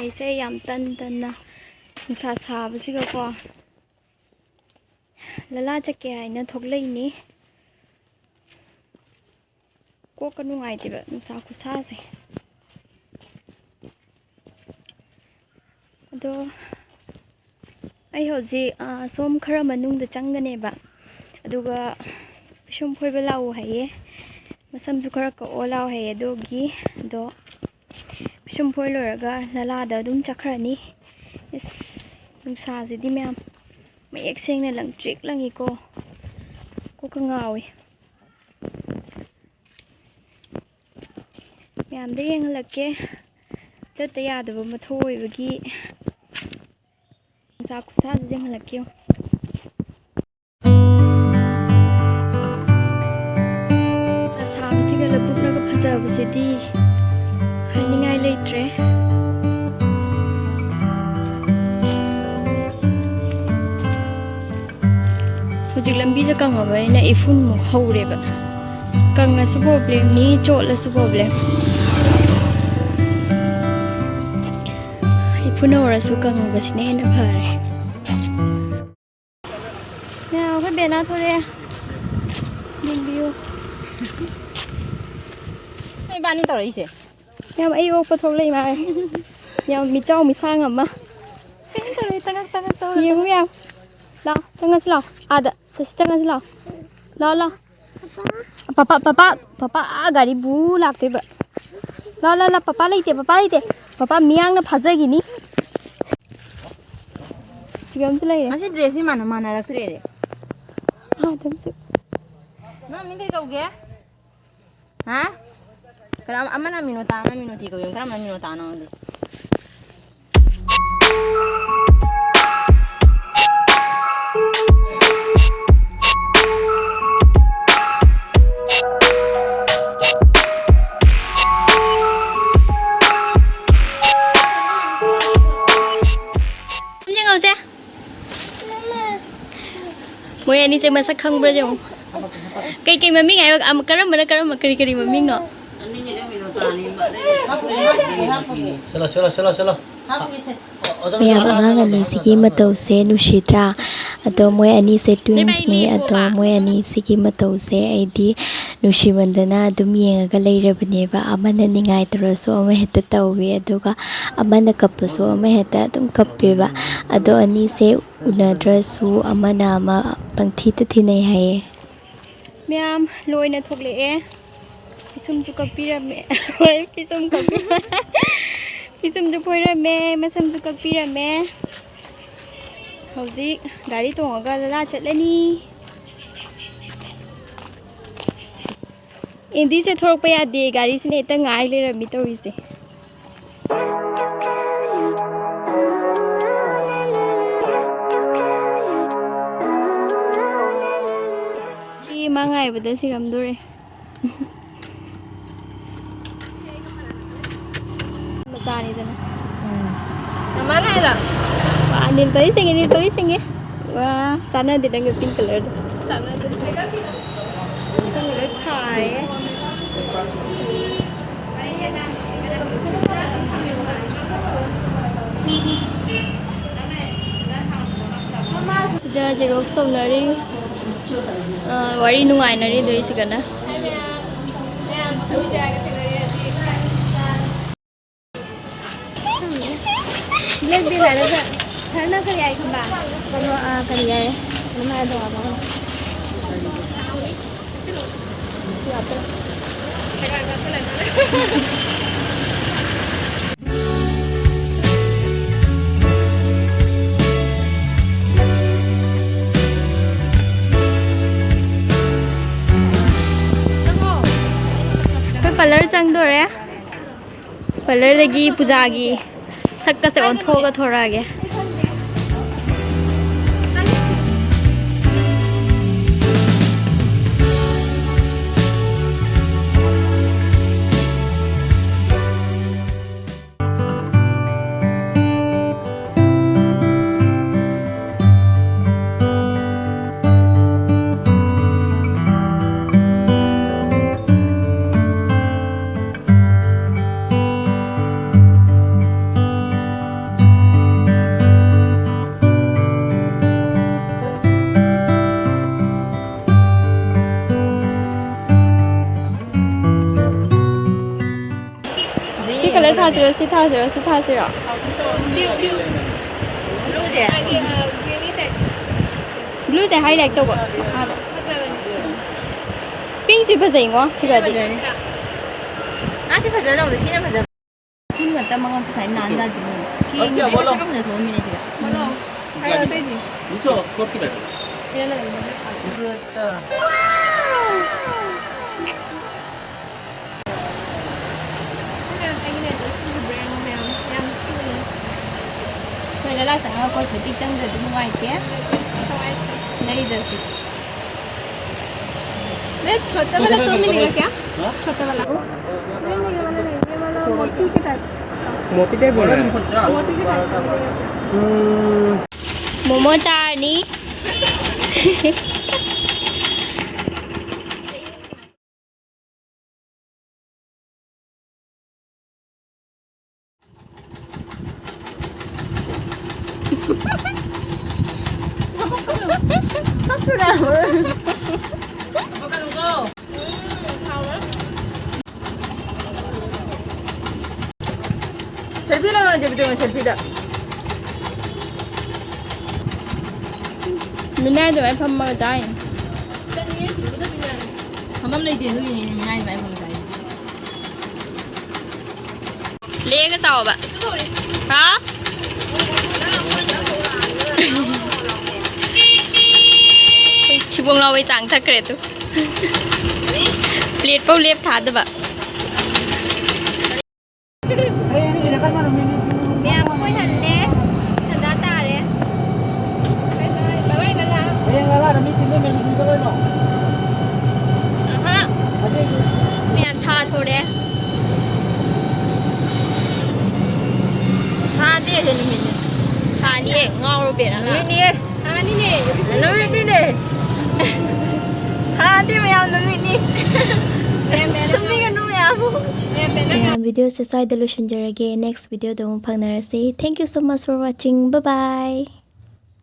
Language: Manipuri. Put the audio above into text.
ꯑꯩꯁꯦ ꯌꯥꯝ ꯇꯟꯅ ꯅꯨꯡꯁꯥ ꯁꯥꯕꯁꯤꯒꯀꯣ ꯂꯂꯥ ꯆꯠꯀꯦ ꯍꯥꯏꯅ ꯊꯣꯛꯂꯛꯏꯅꯤ ꯀꯣꯛꯀ ꯅꯨꯡꯉꯥꯏꯇꯦꯕ ꯅꯨꯡꯁꯥ ꯈꯨꯁꯥꯁꯦ ꯑꯗꯣ ꯑꯩ ꯍꯧꯖꯤꯛ ꯁꯣꯝ ꯈꯔ ꯃꯅꯨꯡꯗ ꯆꯪꯒꯅꯦꯕ ꯑꯗꯨꯒ ꯄꯤꯁꯨꯝ ꯐꯣꯏꯕ ꯂꯥꯛꯎ ꯍꯥꯏꯌꯦ ꯃꯁꯝꯁꯨ ꯈꯔ ꯀꯛꯑꯣ ꯂꯥꯛꯎ ꯍꯥꯏꯌꯦ ꯑꯗꯣ ꯄꯤꯁꯨꯝ ꯐꯣꯏ ꯂꯣꯏꯔꯒ ꯂꯂꯥꯗ ꯑꯗꯨꯝ ꯆꯠꯈ꯭ꯔꯅꯤ ꯏꯁ ꯅꯨꯡꯁꯥꯁꯤꯗꯤ ꯃꯌꯥꯝ ꯃꯌꯦꯛ ꯁꯦꯡꯅ ꯂꯪꯇ꯭ꯔꯤꯛ ꯂꯪꯉꯤꯀꯣ ꯀꯣꯛꯀ ꯉꯥꯎꯏ ꯃꯌꯥꯝꯗ ꯌꯦꯡꯍꯜꯂꯛꯀꯦ ꯆꯠꯇ ꯌꯥꯗꯕ ꯃꯊꯧ ꯑꯣꯏꯕꯒꯤ ꯅꯨꯡꯁꯥ ꯈꯨꯁꯥꯁꯦ ꯌꯦꯡꯍꯜꯂꯛꯀꯦ ꯅꯨꯡꯁꯥ ꯁꯥꯕꯁꯤꯒ ꯂꯧꯕꯨꯛꯅꯒ ꯐꯖꯕꯁꯤꯗꯤ ꯍꯥꯏꯅꯤꯡꯉꯥꯏ ꯂꯩꯇ꯭ꯔꯦ ꯍꯧꯖꯤꯛ ꯂꯝꯕꯤꯁꯦ ꯀꯪꯉꯕꯅꯤꯅ ꯏꯐꯨꯟꯃꯨꯛ ꯍꯧꯔꯦꯕ ꯀꯪꯉꯁꯨ ꯄ꯭ꯔꯣꯕ꯭ꯂꯦꯝꯅꯤ ꯆꯣꯠꯂꯁꯨ ꯄ꯭ꯔꯣꯕ꯭ꯂꯦꯝ ꯏꯐꯨꯟ ꯍꯧꯔꯁꯨ ꯀꯪꯉꯕꯁꯤꯅ ꯍꯦꯟꯅ ꯐꯔꯦ ꯑꯩꯈꯣꯏ ꯕꯦꯅꯥ ꯊꯣꯔꯛꯑꯦ ꯌꯦꯡꯕꯤꯌꯨ ꯏꯕꯥꯅꯤ ꯇꯧꯔꯛꯏꯁꯦ ꯌꯥꯝ ꯑꯩ ꯑꯣꯛꯄ ꯊꯣꯛꯂꯛꯏ ꯃꯥꯔꯦ ꯌꯥꯝ ꯃꯤꯆꯥꯎ ꯃꯤꯁꯥꯡ ꯑꯃ ꯌꯦꯡꯉꯨ ꯌꯥꯝ ꯂꯥꯛꯑꯣ ꯆꯪꯉꯁꯤ ꯂꯥꯛꯑꯣ ꯑꯥꯗ ꯆꯪꯉꯁꯤ ꯂꯥꯛꯑꯣ ꯂꯥꯛꯑꯣ ꯄꯄꯥ ꯒꯥꯔꯤ ꯕꯨ ꯂꯥꯛꯇꯣꯏꯕ ꯂꯥꯛꯑꯣ ꯄꯄꯥ ꯂꯩꯇꯦ ꯄꯄꯥ ꯃꯤꯌꯥꯡꯅ ꯐꯥꯖꯈꯤꯅꯤ ꯐꯤꯒꯝꯁꯨ ꯂꯩꯔꯦ ꯉꯁꯤ ꯗ꯭ꯔꯦꯁꯁꯤ ꯃꯥꯟꯅꯔꯛꯇ꯭ꯔꯦ ꯑꯗꯨꯝꯁꯨ ꯅꯪ ꯃꯤ ꯀꯩ ꯀꯧꯒꯦ ꯍꯥ ꯀꯅꯥ ꯑꯃꯅ ꯃꯤꯅꯣꯇꯥ ꯑꯃꯅ ꯃꯤꯅꯣꯇꯤ ꯀꯧꯏ ꯀꯔꯝꯕꯅ ꯃꯤꯅꯣꯇꯥꯅꯣ ꯈꯪꯗꯦ ꯃꯣꯏ ꯑꯅꯤꯁꯦ ꯃꯁꯛ ꯈꯪꯕ꯭ꯔꯥ ꯌꯦꯡꯉꯨ ꯀꯩ ꯃꯃꯤꯡ ꯍꯥꯏꯕ ꯀꯔꯝꯕꯅ ꯀꯔꯤ ꯃꯃꯤꯡꯅꯣ ꯃꯌꯥꯝ ꯑꯉꯥꯡ ꯑꯅꯤꯁꯤꯒꯤ ꯃꯇꯧꯁꯦ ꯅꯨꯡꯁꯤꯗ꯭ꯔꯥ ꯑꯗꯣ ꯃꯣꯏ ꯑꯅꯤꯁꯦ ꯇ꯭ꯋꯤꯟꯁꯅꯤ ꯑꯗꯣ ꯃꯣꯏ ꯑꯅꯤꯁꯤꯒꯤ ꯃꯇꯧꯁꯦ ꯑꯩꯗꯤ ꯅꯨꯡꯁꯤꯃꯟꯗꯅ ꯑꯗꯨꯝ ꯌꯦꯡꯉꯒ ꯂꯩꯔꯕꯅꯦꯕ ꯑꯃꯅ ꯅꯤꯡꯉꯥꯏ ꯇꯧꯔꯁꯨ ꯑꯃ ꯍꯦꯛꯇ ꯇꯧꯋꯦ ꯑꯗꯨꯒ ꯑꯃꯅ ꯀꯞꯄꯁꯨ ꯑꯃ ꯍꯦꯛꯇ ꯑꯗꯨꯝ ꯀꯞꯄꯦꯕ ꯑꯗꯣ ꯑꯅꯤꯁꯦ ꯎꯅꯗ꯭ꯔꯁꯨ ꯑꯃꯅ ꯑꯃ ꯄꯪꯊꯤꯗ ꯊꯤꯅꯩ ꯍꯥꯏꯌꯦ ꯃꯌꯥꯝ ꯂꯣꯏꯅ ꯊꯣꯛꯂꯛꯑꯦ ꯄꯤꯁꯨꯝꯁꯨ ꯀꯛꯄꯤꯔꯝꯃꯦ ꯍꯣꯏ ꯄꯤꯁꯨꯝꯁꯨ ꯐꯣꯏꯔꯝꯃꯦ ꯃꯁꯝꯁꯨ ꯀꯛꯄꯤꯔꯝꯃꯦ ꯍꯧꯖꯤꯛ ꯒꯥꯔꯤ ꯇꯣꯡꯉꯒ ꯂꯂꯥ ꯆꯠꯂꯅꯤ ꯑꯦꯟꯗꯤꯁꯦ ꯊꯣꯔꯛꯄ ꯌꯥꯗꯦ ꯒꯥꯔꯤꯁꯤꯅ ꯍꯦꯛꯇ ꯉꯥꯏ ꯂꯩꯔꯝꯃꯤ ꯇꯧꯔꯤꯁꯦ ꯃꯥ ꯉꯥꯏꯕꯗ ꯁꯤꯔꯝꯗꯣꯔꯦ ꯃꯆꯥꯅꯤꯗꯅ ꯃꯃꯥꯅ ꯍꯥꯏꯔꯣ ꯅꯤꯜ ꯄꯔꯤ ꯁꯦꯡꯉꯦ ꯋꯥ ꯆꯥꯟꯅꯗꯦ ꯅꯪꯒ ꯄꯤꯡ ꯀꯂꯔꯗꯣ ꯆꯥꯟꯅꯗꯦ ꯂꯣꯏ ꯈꯥꯔꯦ ꯁꯤꯗ ꯖꯦꯔꯣꯛꯁ ꯇꯧꯅꯔꯤ ꯋꯥꯔꯤ ꯅꯨꯡꯉꯥꯏꯅꯔꯤ ꯑꯗꯨꯏꯁꯤꯒꯅ ꯕ꯭ꯂꯦꯛ ꯕꯤꯜ ꯍꯥꯏꯔꯒ ꯁꯔꯅ ꯀꯔꯤ ꯍꯥꯏ ꯈꯪꯕ ꯀꯔꯤ ꯍꯥꯏ parlour ꯆꯪꯗꯣꯔꯦ ꯄꯥꯔꯂꯔꯗꯒꯤ ꯄꯨꯖꯥꯒꯤ ꯁꯛꯀꯁꯦ ꯑꯣꯟꯊꯣꯛꯑꯒ ꯊꯣꯔꯛꯑꯒꯦ 원래 타지로 시타지로 시타지로. 블루제 하이라이트 또 봐. 핑시 버전 거 시가지. 나 싶어 저 정도 신의 버전. 큰 것도 먹으면 잘 난다지. 기 이거 생각보다 좋은 미네 지금. 하이라 되지. 무서 수업 기다. 이러는 Vậy là sẵn coi thử cái chân rồi bên ngoài kia. Đây giờ xịt. ये छोटा वाला तो मिलेगा क्या? छोटा वाला नहीं नहीं ये वाला मोटी के टाइप मोती टाइप बोल रहे हैं मोटी के टाइप का मिलेगा क्या? 모모 짜니. 셀피라면 이제 비대면 셀피다. 맨날 좀 앱한 먹자. चलिए उधर भी जाना हम ले दे दो ये नाइस बाय हम जाए. लेके जाओ बा. थोड़ी हाँ? 지붕 라위 장타 그래도. प्लेट पर लेप था दबा. mẹ một cái hình nè hình đó ta đấy vậy là mẹ tha thôi đấy 다 뒤에 되는 게. tha đi ngon rồi biển à 니 니. tha đi nè 너 니 니. 다 뒤면 야 너 니. em bé nó 승민이가 누구야? em bé nó Yeah, video sa side delusion jarage next video dong pangnarase. Thank you so much for watching. Bye bye.